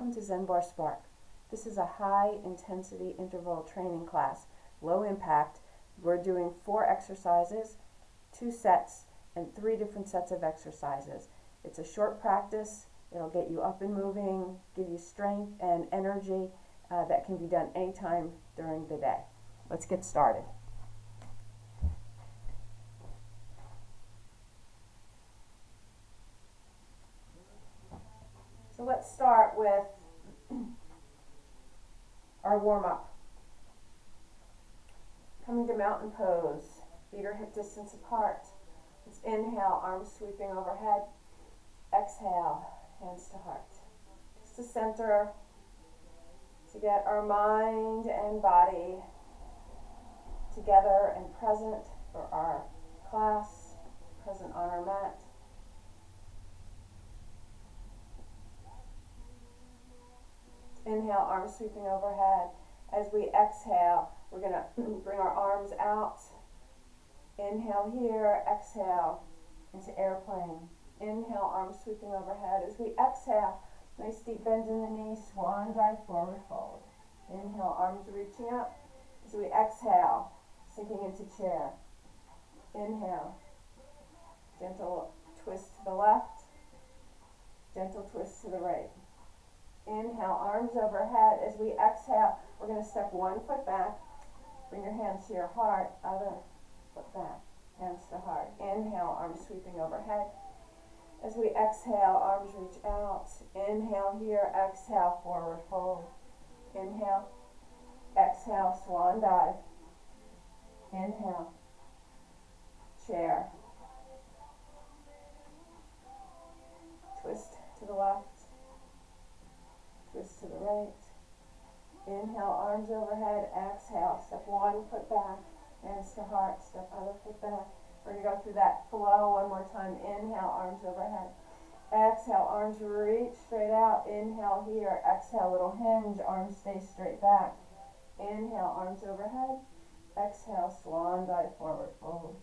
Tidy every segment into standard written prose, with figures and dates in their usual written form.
Welcome to Zen Barre Spark. This is a high intensity interval training class, low impact. We're doing 4 exercises, 2 sets, and 3 different sets of exercises. It's a short practice. It'll get you up and moving, give you strength and energy that can be done anytime during the day. Let's get started. So let's start with our warm-up. Coming to mountain pose, feet are hip distance apart. Let's inhale, arms sweeping overhead. Exhale, hands to heart. Just to center, to get our mind and body together and present for our class, present on our mat. Inhale, arms sweeping overhead. As we exhale, we're going to bring our arms out. Inhale here, exhale into airplane. Inhale, arms sweeping overhead. As we exhale, nice deep bend in the knee, swan dive, forward fold. Inhale, arms reaching up. As we exhale, sinking into chair. Inhale, gentle twist to the left, gentle twist to the right. Inhale, arms overhead. As we exhale, we're going to step 1 foot back. Bring your hands to your heart, other foot back, hands to heart. Inhale, arms sweeping overhead. As we exhale, arms reach out. Inhale here, exhale, forward fold. Inhale, exhale, swan dive. Inhale, chair. Twist to the left. Twist to the right. Inhale, arms overhead. Exhale, step 1 foot back. Hands to heart, step other foot back. We're going to go through that flow one more time. Inhale, arms overhead. Exhale, arms reach straight out. Inhale here. Exhale, little hinge. Arms stay straight back. Inhale, arms overhead. Exhale, swan dive, forward fold.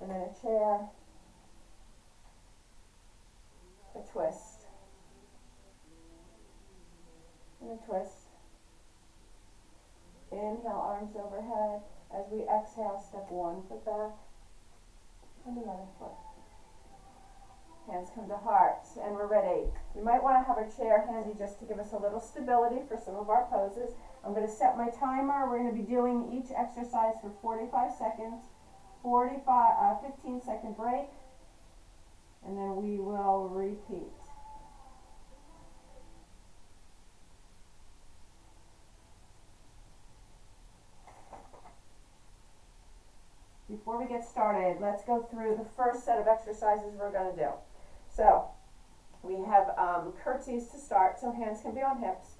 And then a chair. A twist, and a twist. Inhale, arms overhead. As we exhale, step 1 foot back, and the other foot. Hands come to heart, and we're ready. You might want to have a chair handy just to give us a little stability for some of our poses. I'm going to set my timer. We're going to be doing each exercise for 45 seconds, 15-second break. And then we will repeat. Before we get started, let's go through the first set of exercises we're going to do. So, we have curtsies to start, so hands can be on hips.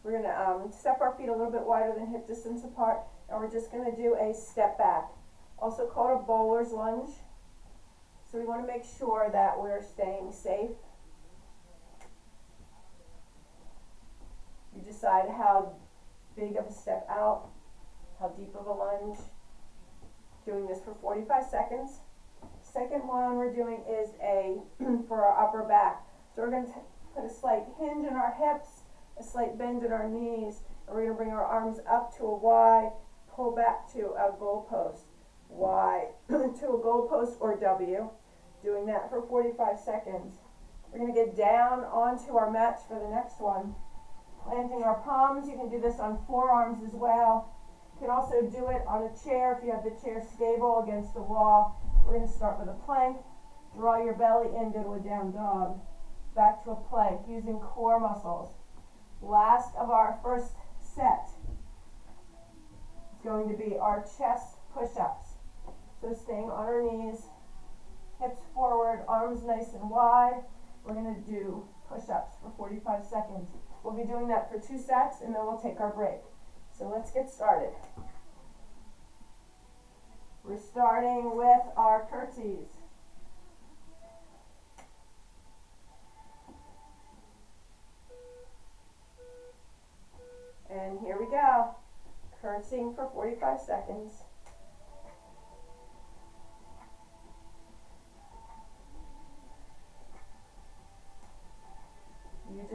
We're going to step our feet a little bit wider than hip distance apart, and we're just going to do a step back, also called a bowler's lunge. So we want to make sure that we're staying safe. You decide how big of a step out, how deep of a lunge. Doing this for 45 seconds. Second one we're doing is for our upper back. So we're going to put a slight hinge in our hips, a slight bend in our knees, and we're going to bring our arms up to a Y, pull back to a goalpost. Y to a goalpost or W. Doing that for 45 seconds. We're going to get down onto our mats for the next one. Planting our palms. You can do this on forearms as well. You can also do it on a chair if you have the chair stable against the wall. We're going to start with a plank. Draw your belly in, go to a down dog. Back to a plank using core muscles. Last of our first set is going to be our chest push-ups. So staying on our knees. Hips forward, arms nice and wide. We're going to do push-ups for 45 seconds. We'll be doing that for 2 sets, and then we'll take our break. So let's get started. We're starting with our curtsies. And here we go. Curtsying for 45 seconds.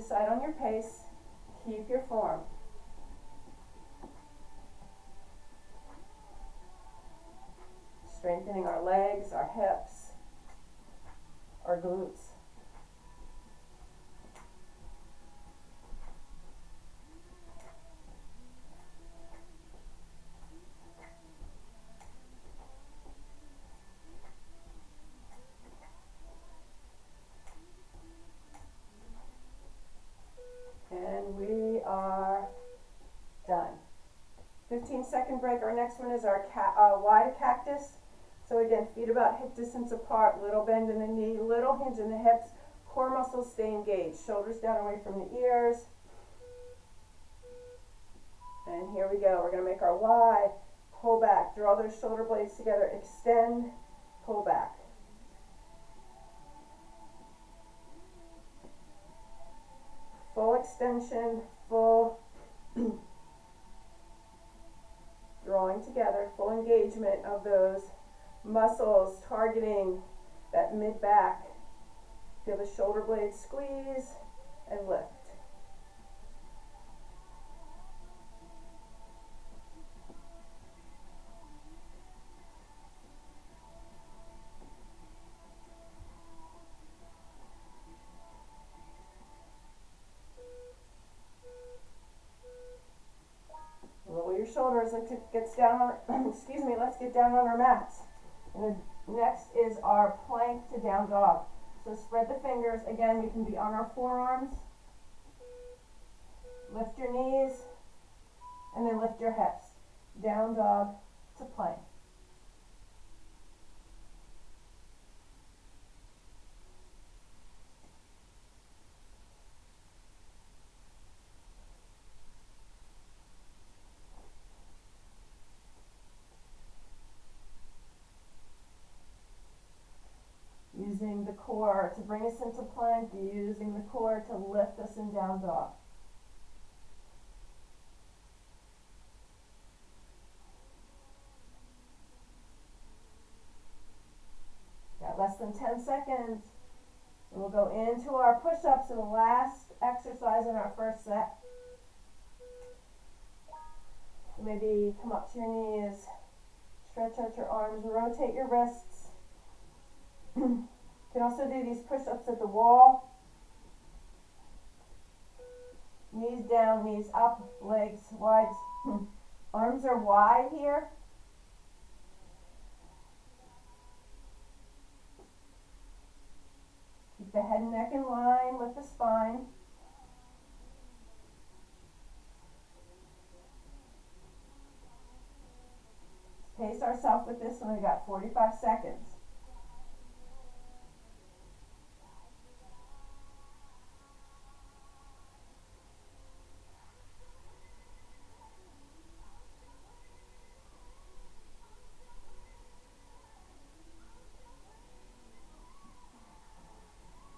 decide on your pace. Keep your form. Strengthening our legs, our hips, our glutes. And we are done. 15-second break. Our next one is our wide cactus. So again, feet about hip distance apart, little bend in the knee, little hinge in the hips, core muscles stay engaged, shoulders down away from the ears. And here we go. We're going to make our Y, pull back, draw those shoulder blades together, extend, pull back. Full extension, full drawing together, full engagement of those muscles targeting that mid-back. Feel the shoulder blades squeeze and lift. Roll your shoulders. Let's get down on, excuse me, let's get down on our mats. And the next is our plank to down dog. So spread the fingers. Again, we can be on our forearms. Lift your knees and then lift your hips. Down dog to plank. Using the core to bring us into plank, using the core to lift us in down dog. Got less than 10 seconds. And we'll go into our push-ups in the last exercise in our first set. So maybe come up to your knees, stretch out your arms, rotate your wrists. You can also do these push-ups at the wall. Knees down, knees up, legs wide. Arms are wide here. Keep the head and neck in line with the spine. Let's pace ourselves with this one. We got 45 seconds.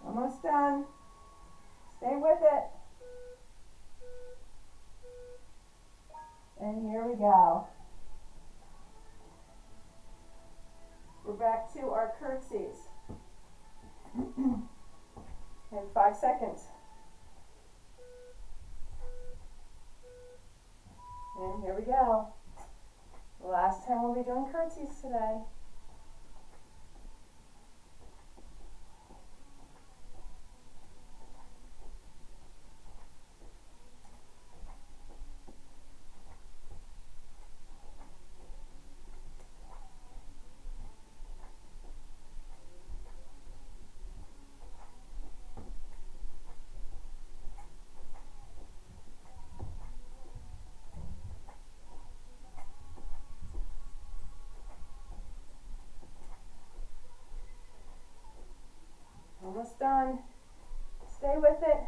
Almost done. Stay with it. And here we go. We're back to our curtsies. And 5 seconds. And here we go. The last time we'll be doing curtsies today. Almost done. Stay with it.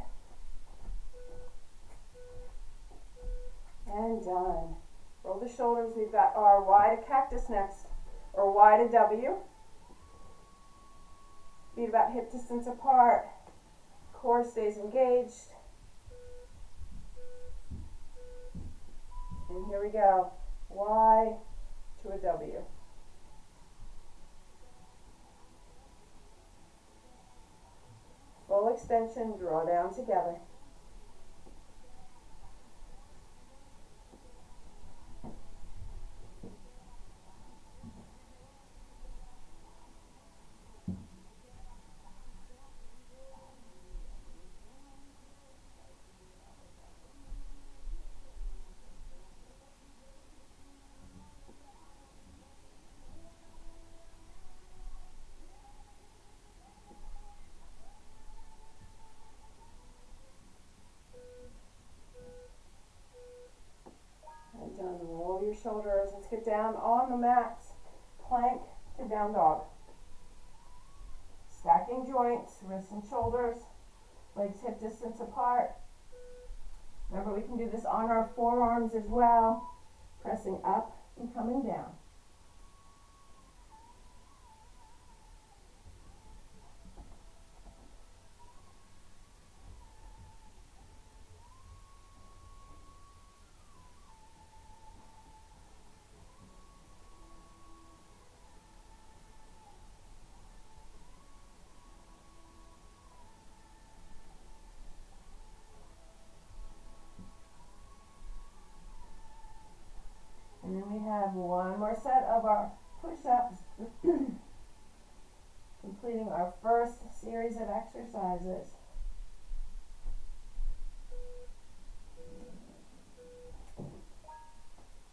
And done. Roll the shoulders. We've got our Y to cactus next, or Y to W. Feet about hip distance apart. Core stays engaged. And here we go. Y to a W. Full extension, draw down together. down on the mats, plank to down dog. Stacking joints, wrists and shoulders, legs hip distance apart. Remember, we can do this on our forearms as well, pressing up and coming down. And then we have one more set of our push-ups, completing our first series of exercises.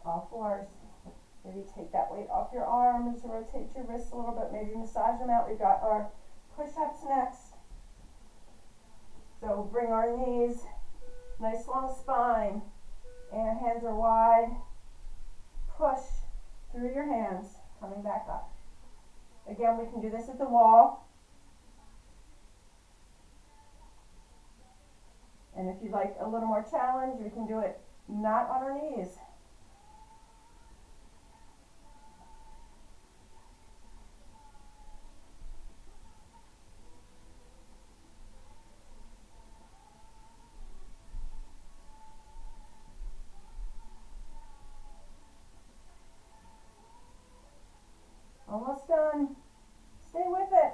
All fours. Maybe take that weight off your arms, rotate your wrists a little bit, maybe massage them out. We've got our push-ups next. So bring our knees, nice long spine, and our hands are wide. Push through your hands, coming back up. Again, we can do this at the wall. And if you'd like a little more challenge, we can do it not on our knees. Almost done. Stay with it.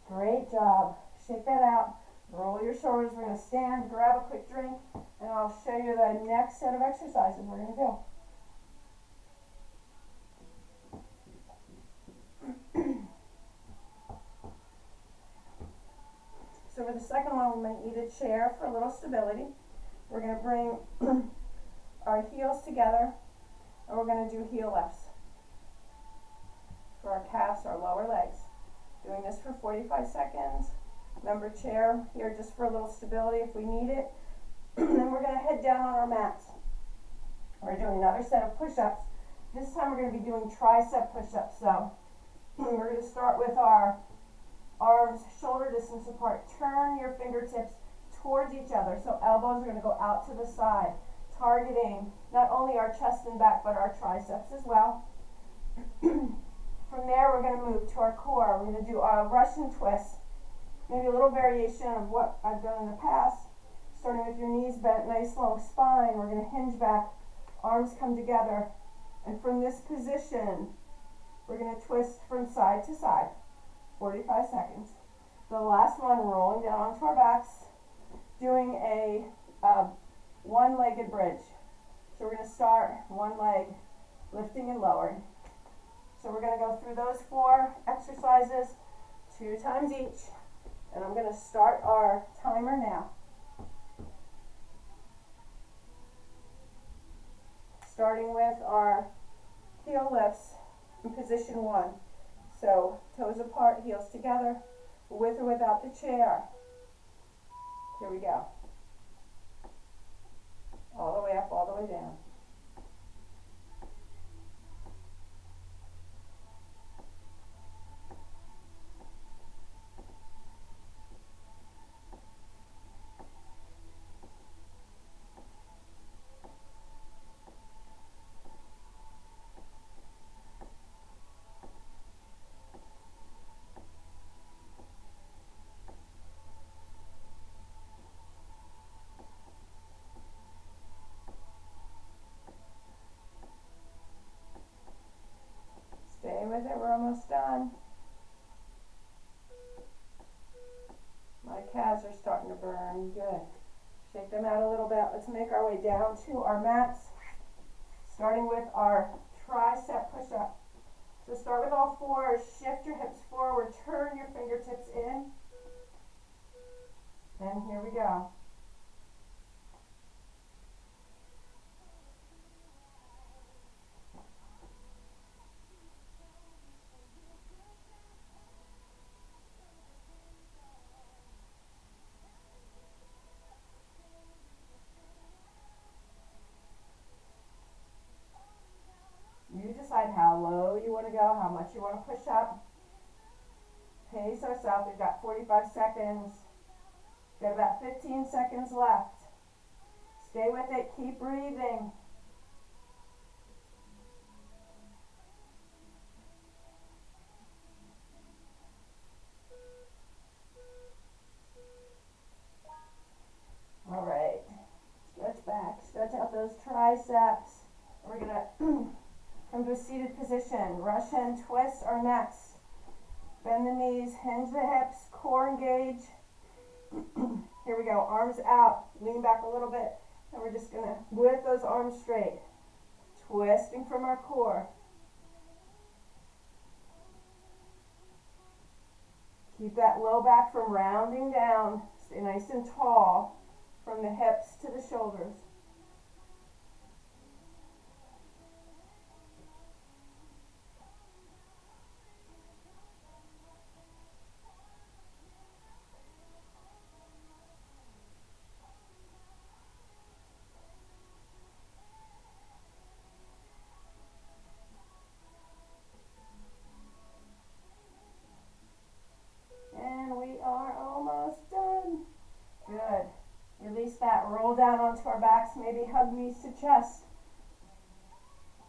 Great job. Shake that out. Roll your shoulders. We're going to stand, grab a quick drink, and I'll show you the next set of exercises we're going to do. So for the second one, we might need a chair for a little stability. We're going to bring our heels together, and we're going to do heel lifts for our calves, our lower legs. Doing this for 45 seconds. Remember, chair here just for a little stability if we need it. Then we're going to head down on our mats. We're doing another set of push-ups. This time we're going to be doing tricep push-ups. So we're going to start with our arms shoulder distance apart. Turn your fingertips towards each other. So elbows are going to go out to the side, targeting not only our chest and back, but our triceps as well. From there, we're going to move to our core. We're going to do a Russian twist, maybe a little variation of what I've done in the past. Starting with your knees bent, nice long spine. We're going to hinge back, arms come together. And from this position, we're going to twist from side to side. 45 seconds. The last one, rolling down onto our backs, doing a one-legged bridge. So we're going to start one leg, lifting and lowering. So we're going to go through those 4 exercises 2 times each. And I'm going to start our timer now. Starting with our heel lifts in position 1. So toes apart, heels together, with or without the chair. Here we go. All the way up, all the way down. Stay with it, we're almost done. My calves are starting to burn. Good. Shake them out a little bit. Let's make our way down to our mats, starting with our tricep push-up. So start with all 4, shift your hips forward, turn your fingertips in, and here we go. you want to go, how much you want to push up. Pace ourselves. We've got 45 seconds. We've got about 15 seconds left. Stay with it. Keep breathing. All right. Stretch back. Stretch out those triceps. We're going to come to a seated position. Russian twists our necks. Bend the knees. Hinge the hips. Core engage. Here we go. Arms out. Lean back a little bit. And we're just going to lift those arms straight. Twisting from our core. Keep that low back from rounding down. Stay nice and tall from the hips to the shoulders. Release that, roll down onto our backs, maybe hug knees to chest.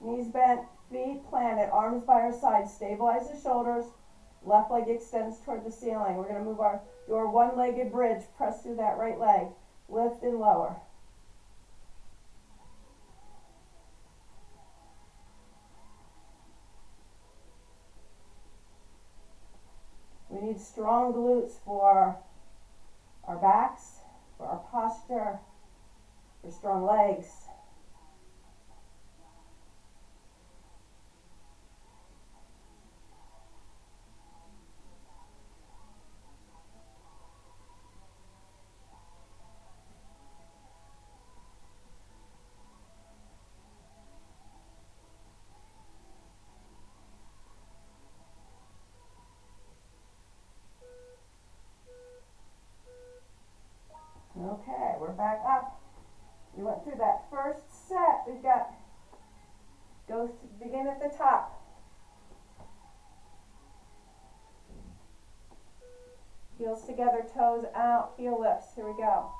Knees bent, feet planted, arms by our sides, stabilize the shoulders, left leg extends toward the ceiling. We're going to do our one-legged bridge, press through that right leg, lift and lower. We need strong glutes for our backs, for our posture, for strong legs. Okay, we're back up. We went through that first set. We've got, begin at the top. Heels together, toes out, heel lifts. Here we go.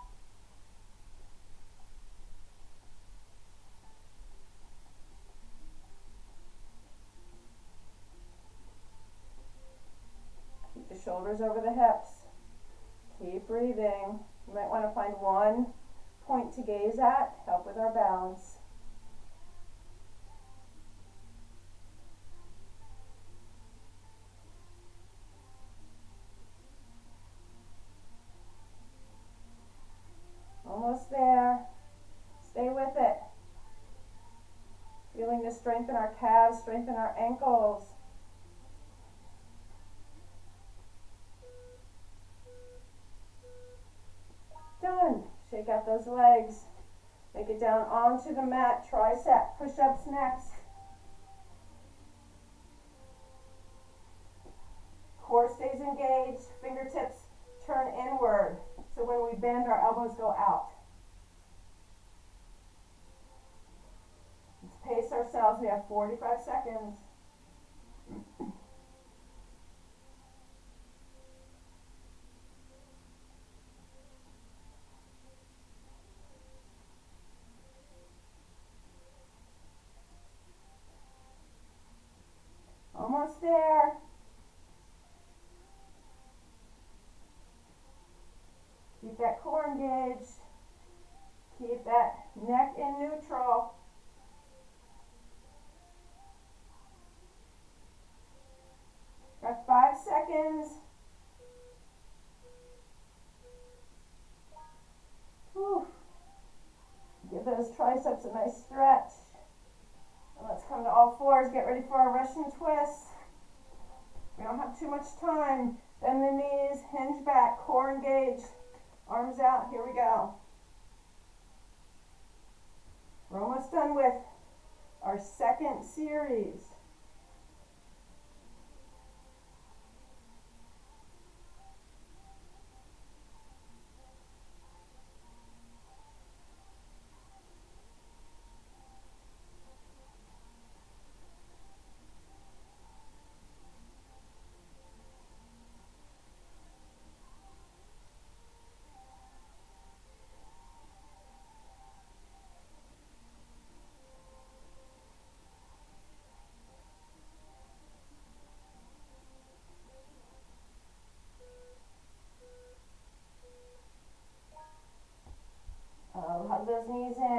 Keep the shoulders over the hips. Keep breathing. You might want to find one point to gaze at, help with our balance. Almost there. Stay with it. Feeling to strengthen our calves, strengthen our ankles. Done. Shake out those legs. Make it down onto the mat. Tricep push-ups next. Core stays engaged. Fingertips turn inward. So when we bend, our elbows go out. Let's pace ourselves. We have 45 seconds. Almost there. Keep that core engaged. Keep that neck in neutral. Got 5 seconds. Whew. Give those triceps a nice stretch. And let's come to all fours. Get ready for our Russian twist. We don't have too much time. Bend the knees, hinge back, core engaged. Arms out. Here we go. We're almost done with our second series.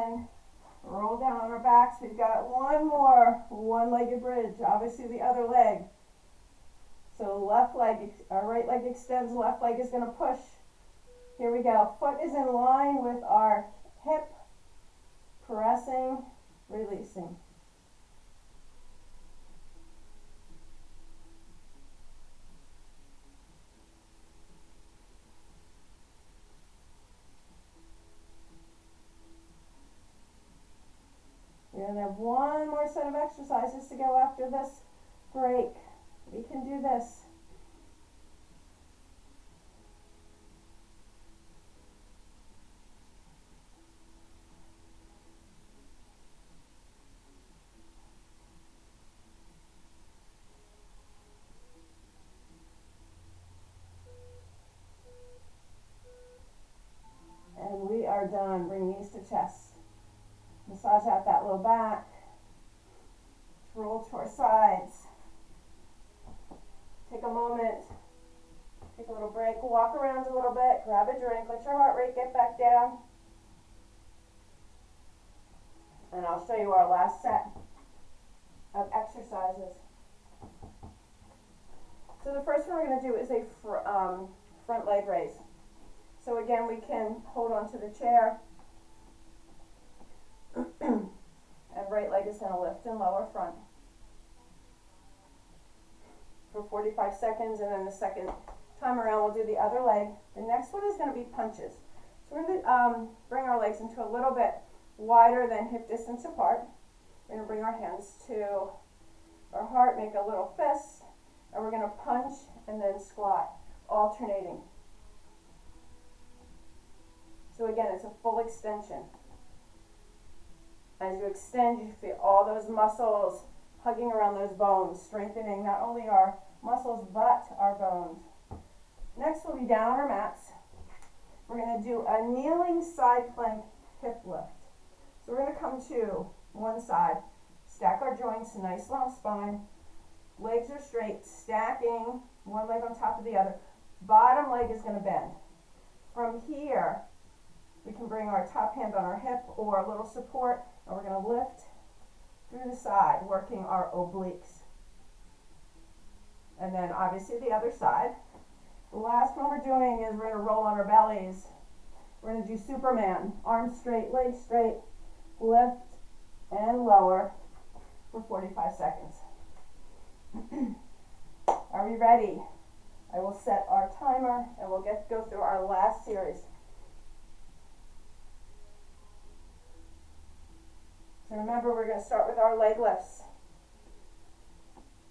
in, roll down on our backs. We've got one more one-legged bridge, obviously the other leg. So left leg, our right leg extends, left leg is going to push. Here we go. Foot is in line with our hip, pressing, releasing. We're going to have one more set of exercises to go after this break. We can do this. And we are done. Bring knees to chest. Massage out that low back. Roll to our sides. Take a moment. Take a little break. Walk around a little bit. Grab a drink. Let your heart rate get back down. And I'll show you our last set of exercises. So the first one we're going to do is a front leg raise. So again, we can hold on to the chair. And right leg is going to lift and lower front for 45 seconds, and then the second time around we'll do the other leg. The next one is going to be punches. So we're going to bring our legs into a little bit wider than hip distance apart. We're going to bring our hands to our heart, make a little fist, and we're going to punch and then squat, alternating. So again, it's a full extension. As you extend, you feel all those muscles hugging around those bones, strengthening not only our muscles but our bones. Next, we'll be down on our mats. We're going to do a kneeling side plank hip lift. So we're going to come to one side, stack our joints, nice long spine. Legs are straight, stacking one leg on top of the other. Bottom leg is going to bend. From here, we can bring our top hand on our hip or a little support, and we're going to lift through the side, working our obliques. And then obviously the other side. The last one we're doing is we're going to roll on our bellies. We're going to do Superman, arms straight, legs straight, lift and lower for 45 seconds. Are we ready? I will set our timer and we'll go through our last series. So remember, we're going to start with our leg lifts.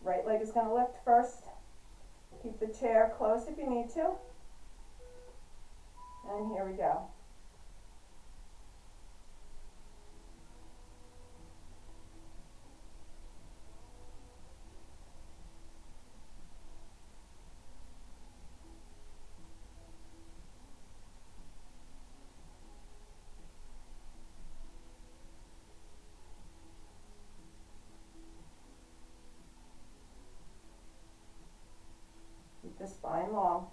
Right leg is going to lift first. Keep the chair close if you need to. And here we go. Keep the spine long.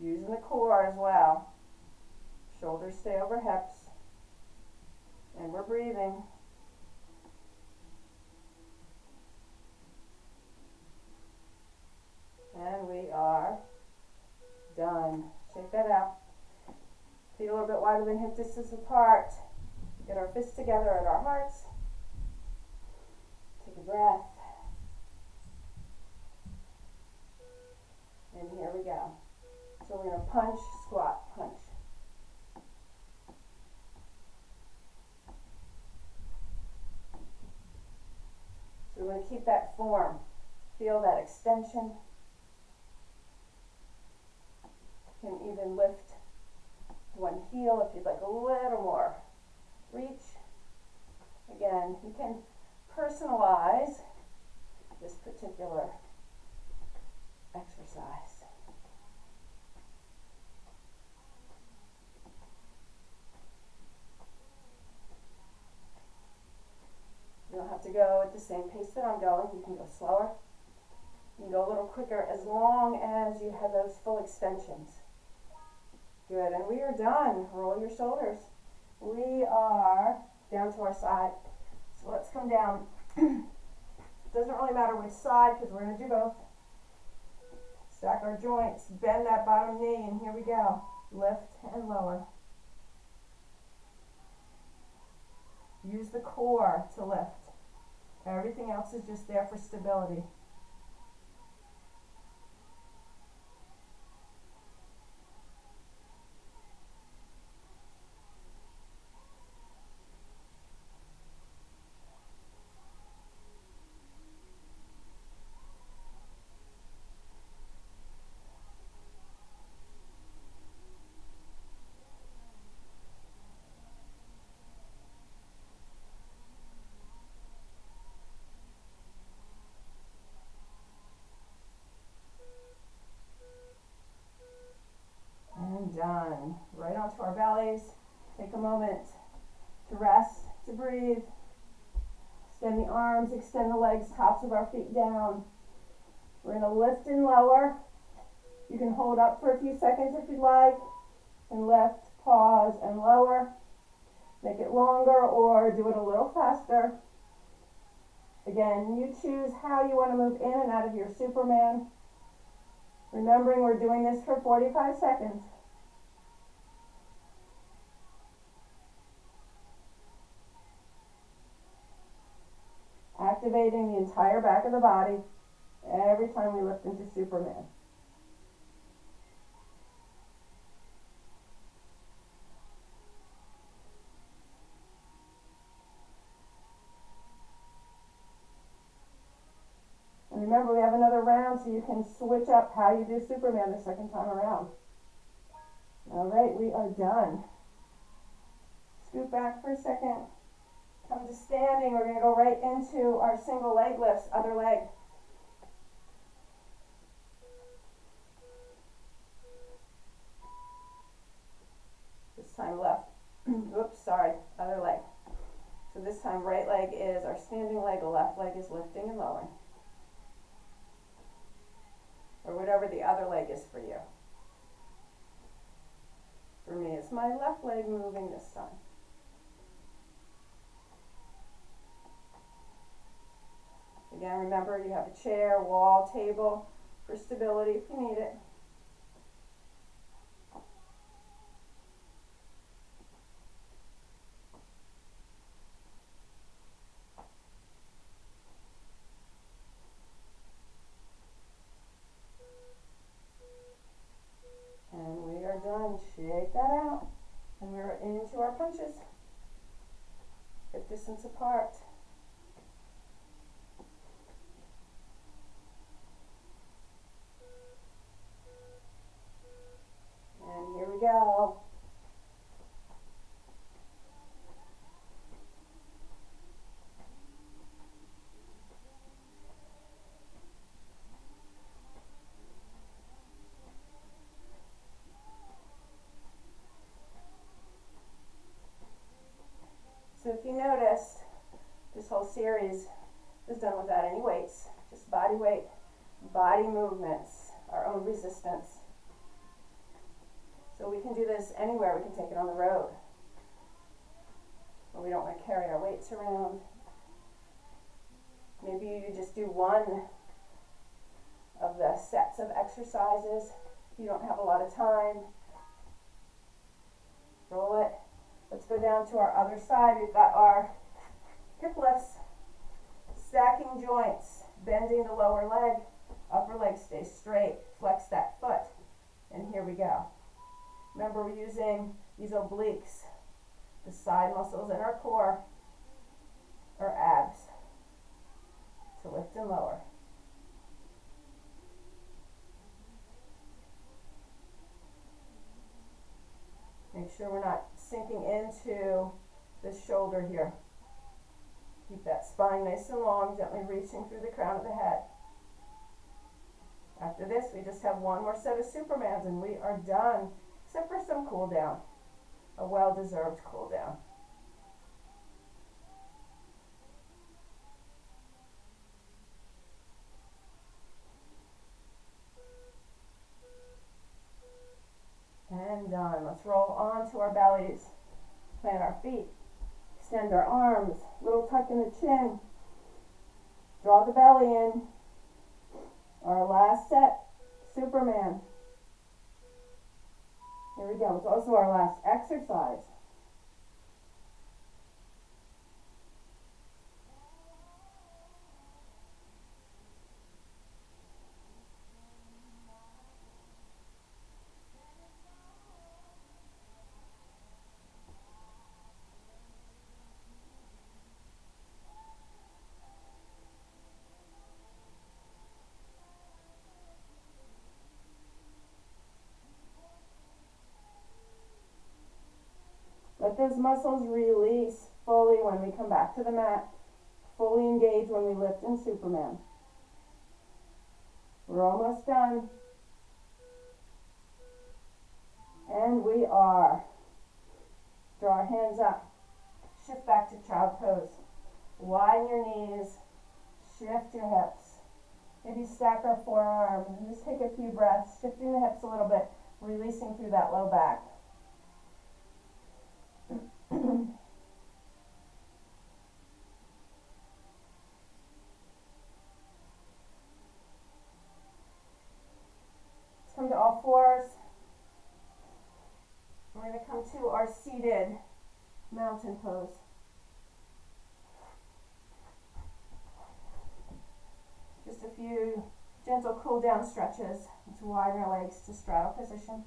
Using the core as well. Shoulders stay over hips. And we're breathing. And we are done. Shake that out. Feet a little bit wider than hip distance apart. Get our fists together at our hearts. Take a breath. And here we go. So we're going to punch, squat, punch. So we're going to keep that form. Feel that extension. You can even lift one heel if you'd like a little more reach. Again, you can personalize this particular exercise. You don't have to go at the same pace that I'm going. You can go slower. You can go a little quicker as long as you have those full extensions. Good, and we are done. Roll your shoulders. We are down to our side. So let's come down. Doesn't really matter which side because we're going to do both. Stack our joints, bend that bottom knee, and here we go. Lift and lower. Use the core to lift. Everything else is just there for stability. And done. Right onto our bellies. Take a moment to rest, to breathe. Extend the arms, extend the legs, tops of our feet down. We're going to lift and lower. You can hold up for a few seconds if you'd like. And lift, pause, and lower. Make it longer or do it a little faster. Again, you choose how you want to move in and out of your Superman. Remembering we're doing this for 45 seconds. Activating the entire back of the body every time we lift into Superman. And remember, we have another round so you can switch up how you do Superman the second time around. All right, we are done. Scoot back for a second. Come to standing. We're going to go right into our single leg lifts, other leg. This time left. Oops, sorry, other leg. So this time right leg is our standing leg, left leg is lifting and lowering. Or whatever the other leg is for you. For me, it's my left leg moving this time. Again, remember you have a chair, wall, table for stability if you need it. And we are done. Shake that out. And we're into our punches. Hip distance apart. And here we go. So if you notice, this whole series is done without any weights, just body weight, body movements, our own resistance. So we can do this anywhere. We can take it on the road, when we don't want to carry our weights around. Maybe you just do one of the sets of exercises. You don't have a lot of time. Roll it. Let's go down to our other side. We've got our hip lifts, stacking joints, bending the lower leg, upper leg stays straight, flex that foot, and here we go. Remember, we're using these obliques, the side muscles in our core, or abs, to lift and lower. Make sure we're not sinking into the shoulder here. Keep that spine nice and long, gently reaching through the crown of the head. After this, we just have one more set of Supermans and we are done, except for some cool down, a well-deserved cool down. And done. Let's roll on to our bellies. Plant our feet. Extend our arms. Little tuck in the chin. Draw the belly in. Our last set. Superman. Here we go. It's also our last exercise. Let those muscles release fully when we come back to the mat. Fully engage when we lift in Superman. We're almost done. And we are. Draw our hands up. Shift back to child pose. Widen your knees. Shift your hips. Maybe stack our forearms. And just take a few breaths. Shifting the hips a little bit. Releasing through that low back. Let's come to all fours. We're going to come to our seated mountain pose. Just a few gentle cool down stretches. Let's widen our legs to straddle position.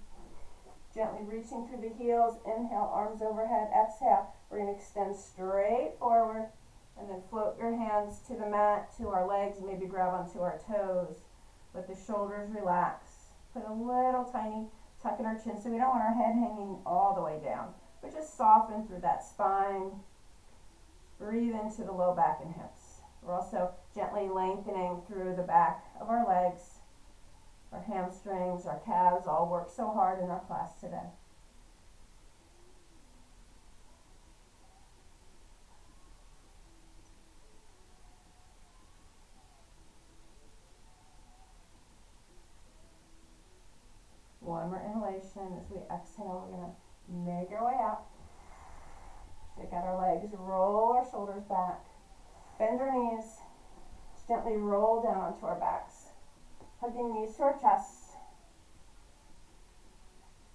Gently reaching through the heels. Inhale, arms overhead. Exhale, we're going to extend straight forward and then float your hands to the mat, to our legs, maybe grab onto our toes. Let the shoulders relax. Put a little tiny tuck in our chin, so we don't want our head hanging all the way down, but just soften through that spine. Breathe into the low back and hips. We're also gently lengthening through the back of our legs. Our hamstrings, our calves all work so hard in our class today. One more inhalation. As we exhale, we're going to make our way out. Shake out our legs, roll our shoulders back. Bend our knees. Just gently roll down onto our backs. Hugging knees to our chest.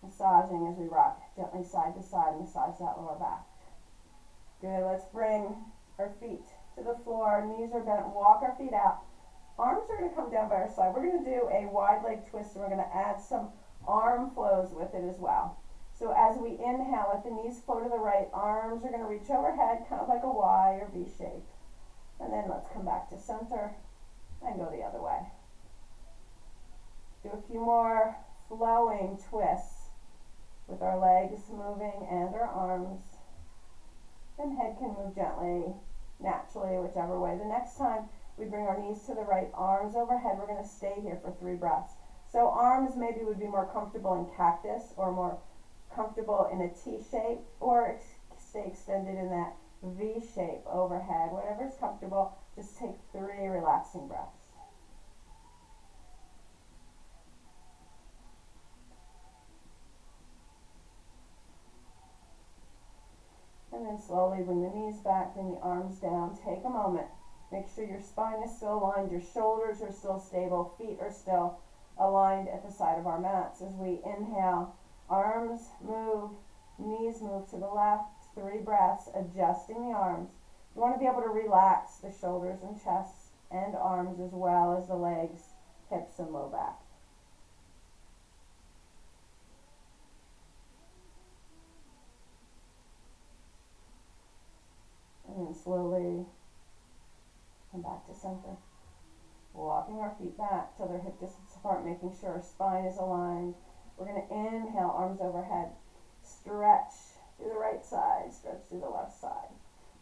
Massaging as we rock gently side to side. Massage that lower back. Good. Let's bring our feet to the floor. Knees are bent. Walk our feet out. Arms are going to come down by our side. We're going to do a wide leg twist, and we're going to add some arm flows with it as well. So as we inhale, let the knees flow to the right. Arms are going to reach overhead, kind of like a Y or V shape. And then let's come back to center and go the other way. Do a few more flowing twists with our legs moving and our arms. And head can move gently, naturally, whichever way. The next time we bring our knees to the right, arms overhead, we're going to stay here for 3 breaths. So arms maybe would be more comfortable in cactus, or more comfortable in a T shape, or stay extended in that V shape overhead. Whatever's comfortable, just take 3 relaxing breaths. And then slowly bring the knees back, bring the arms down. Take a moment. Make sure your spine is still aligned, your shoulders are still stable, feet are still aligned at the side of our mats. As we inhale, arms move, knees move to the left. 3 breaths, adjusting the arms. You want to be able to relax the shoulders and chest and arms, as well as the legs, hips, and low back. And then slowly come back to center. Walking our feet back till they're hip distance apart, making sure our spine is aligned. We're going to inhale, arms overhead. Stretch through the right side, stretch through the left side.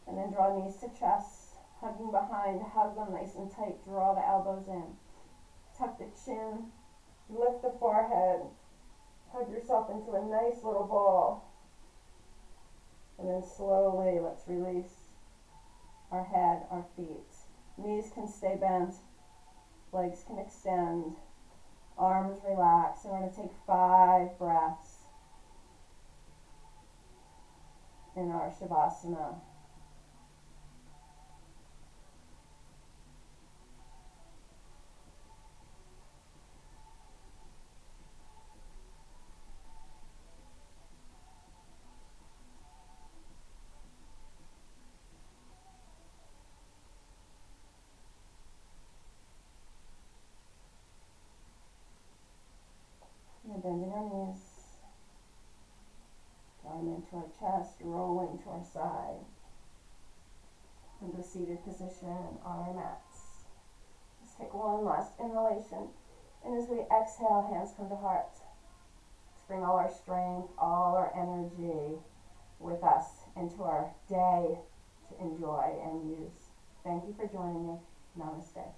And then draw knees to chest, hugging behind, hug them nice and tight. Draw the elbows in. Tuck the chin, lift the forehead. Hug yourself into a nice little ball. And then slowly, let's release our head, our feet. Knees can stay bent, legs can extend, arms relax. And we're going to take 5 breaths. in our Shavasana. And bending our knees, drawing into our chest, rolling to our side, into a seated position on our mats. Let's take one last inhalation, and as we exhale, hands come to heart. Let's bring all our strength, all our energy with us into our day to enjoy and use. Thank you for joining me. Namaste.